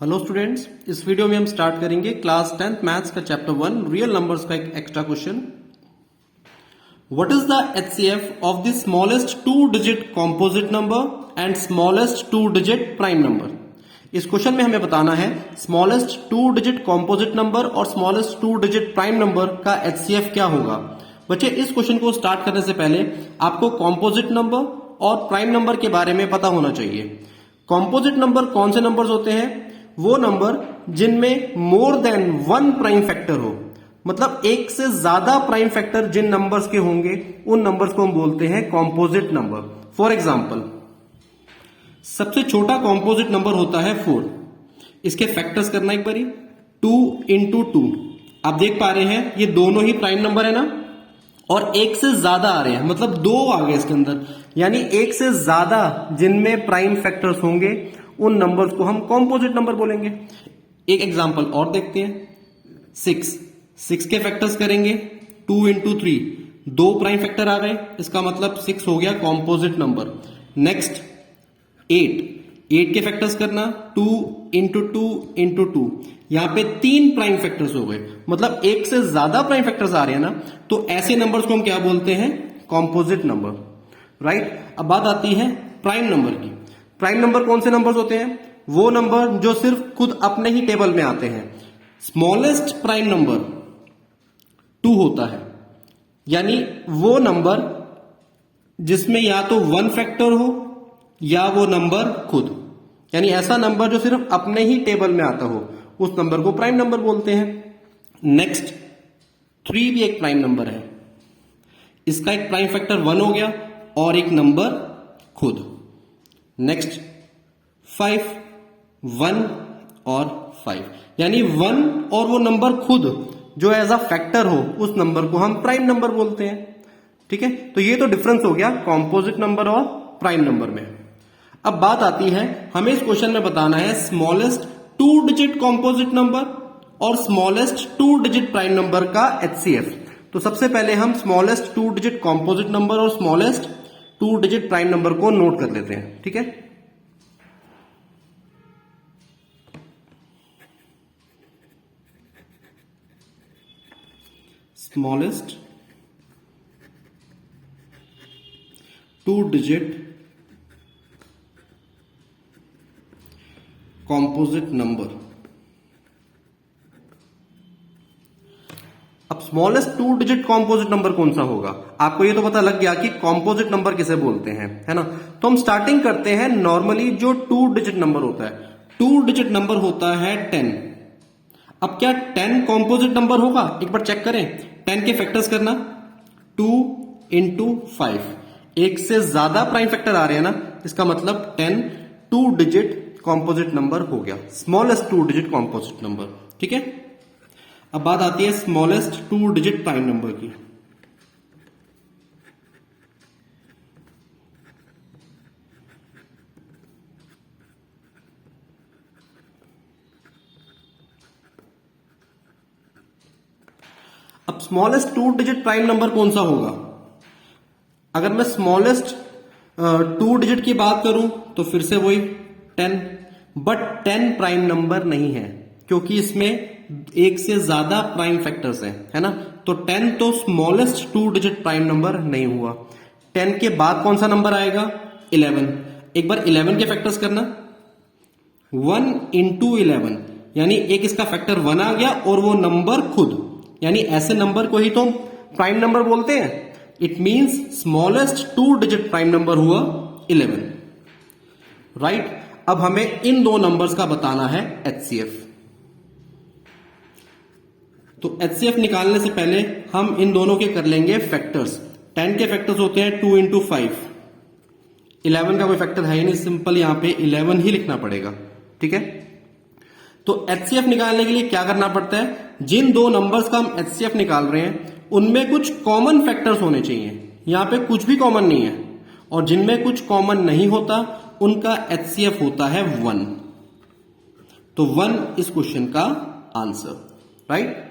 Hello students, इस video में हम स्टार्ट करेंगे क्लास 10th मैथ्स का चैप्टर 1 रियल नंबर्स का एक extra question. What is the HCF of the smallest 2 digit composite number and smallest 2 digit prime number. इस question में हमें बताना है स्मॉलेस्ट 2 डिजिट कॉम्पोजिट नंबर और स्मॉलेस्ट 2 डिजिट प्राइम नंबर का एचसीएफ क्या होगा। बच्चे, इस क्वेश्चन को स्टार्ट करने से पहले आपको कॉम्पोजिट नंबर और प्राइम नंबर के बारे में पता होना चाहिए। कॉम्पोजिट नंबर कौन से नंबर्स होते हैं? वो नंबर जिनमें मोर देन 1 प्राइम फैक्टर हो, मतलब एक से ज्यादा प्राइम फैक्टर जिन नंबर्स के होंगे उन नंबर्स को हम बोलते हैं कॉम्पोजिट नंबर। फॉर एग्जाम्पल, सबसे छोटा कॉम्पोजिट नंबर होता है 4। इसके फैक्टर्स करना एक बारी, 2 इंटू 2। आप देख पा रहे हैं ये दोनों ही प्राइम नंबर है ना, और एक से ज्यादा आ रहे हैं, मतलब 2 आ गए इसके अंदर, यानी एक से ज्यादा जिनमें प्राइम फैक्टर्स होंगे उन नंबर्स को हम कॉम्पोजिट नंबर बोलेंगे। एक एग्जांपल और देखते हैं, 6 के फैक्टर्स करेंगे 2 इंटू 3, 2 प्राइम फैक्टर आ गए, इसका मतलब 6 हो गया कॉम्पोजिट नंबर। नेक्स्ट 8 के फैक्टर्स करना 2 इंटू 2 इंटू 2, यहां पे 3 प्राइम फैक्टर्स हो गए, मतलब एक से ज्यादा प्राइम फैक्टर्स आ रहे हैं ना, तो ऐसे नंबर्स को हम क्या बोलते हैं? Composite number, right. अब बात आती है प्राइम नंबर की। प्राइम नंबर कौन से नंबर्स होते हैं? वो नंबर जो सिर्फ खुद अपने ही टेबल में आते हैं। स्मॉलेस्ट प्राइम नंबर 2 होता है, यानी वो नंबर जिसमें या तो 1 फैक्टर हो या वो नंबर खुद, यानी ऐसा नंबर जो सिर्फ अपने ही टेबल में आता हो, उस नंबर को प्राइम नंबर बोलते हैं। नेक्स्ट 3 भी एक प्राइम नंबर है, इसका एक प्राइम फैक्टर 1 हो गया और एक नंबर खुद। नेक्स्ट 5, 1 और 5, यानी 1 और वो नंबर खुद जो एज अ फैक्टर हो उस नंबर को हम प्राइम नंबर बोलते हैं। ठीक है, तो ये तो डिफरेंस हो गया कॉम्पोजिट नंबर और प्राइम नंबर में। अब बात आती है, हमें इस क्वेश्चन में बताना है स्मॉलेस्ट 2 डिजिट कॉम्पोजिट नंबर और स्मॉलेस्ट 2 डिजिट प्राइम नंबर का एचसीएफ। तो सबसे पहले हम स्मॉलेस्ट 2 डिजिट कॉम्पोजिट नंबर और स्मॉलेस्ट 2 डिजिट प्राइम नंबर को नोट कर लेते हैं। ठीक है, स्मॉलेस्ट 2 डिजिट कॉम्पोजिट नंबर। अब स्मॉलेस्ट 2 डिजिट कॉम्पोजिट नंबर कौन सा होगा? आपको ये तो पता लग गया कि कॉम्पोजिट नंबर किसे बोलते हैं, है ना। तो हम स्टार्टिंग करते हैं नॉर्मली जो 2 डिजिट नंबर होता है। 2 डिजिट नंबर होता है 10। अब क्या 10 कॉम्पोजिट नंबर होगा? एक बार चेक करें, 10 के फैक्टर्स करना 2 इंटू 5, एक से ज्यादा प्राइम फैक्टर आ रहे हैं ना, इसका मतलब 10 2 डिजिट कॉम्पोजिट नंबर हो गया, स्मॉलेस्ट 2 डिजिट कॉम्पोजिट नंबर। ठीक है, अब बात आती है स्मॉलेस्ट 2 डिजिट प्राइम नंबर की। अब स्मॉलेस्ट 2 डिजिट प्राइम नंबर कौन सा होगा? अगर मैं स्मॉलेस्ट 2 डिजिट की बात करूं तो फिर से वही 10, बट 10 प्राइम नंबर नहीं है, क्योंकि इसमें एक से ज्यादा प्राइम फैक्टर्स हैं, है ना। तो 10 तो स्मॉलेस्ट 2 डिजिट प्राइम नंबर नहीं हुआ। 10 के बाद कौन सा नंबर आएगा? 11। एक बार 11 के फैक्टर्स करना 1 इंटू 11, यानी एक इसका फैक्टर 1 आ गया और वो नंबर खुद, यानी ऐसे नंबर को ही तो प्राइम नंबर बोलते हैं। It means smallest 2 digit prime number हुआ 11, राइट। अब हमें इन दो नंबर्स का बताना है एचसीएफ। तो एचसीएफ निकालने से पहले हम इन दोनों के कर लेंगे फैक्टर्स। 10 के फैक्टर्स होते हैं 2 इंटू 5, 11 का कोई फैक्टर है ही नहीं, सिंपल यहां पे 11 ही लिखना पड़ेगा। ठीक है, तो एचसीएफ निकालने के लिए क्या करना पड़ता है? जिन दो नंबर्स का हम एचसीएफ निकाल रहे हैं उनमें कुछ कॉमन फैक्टर्स होने चाहिए। यहां पे कुछ भी कॉमन नहीं है, और जिनमें कुछ कॉमन नहीं होता उनका एचसीएफ होता है 1। तो 1 इस क्वेश्चन का आंसर, राइट।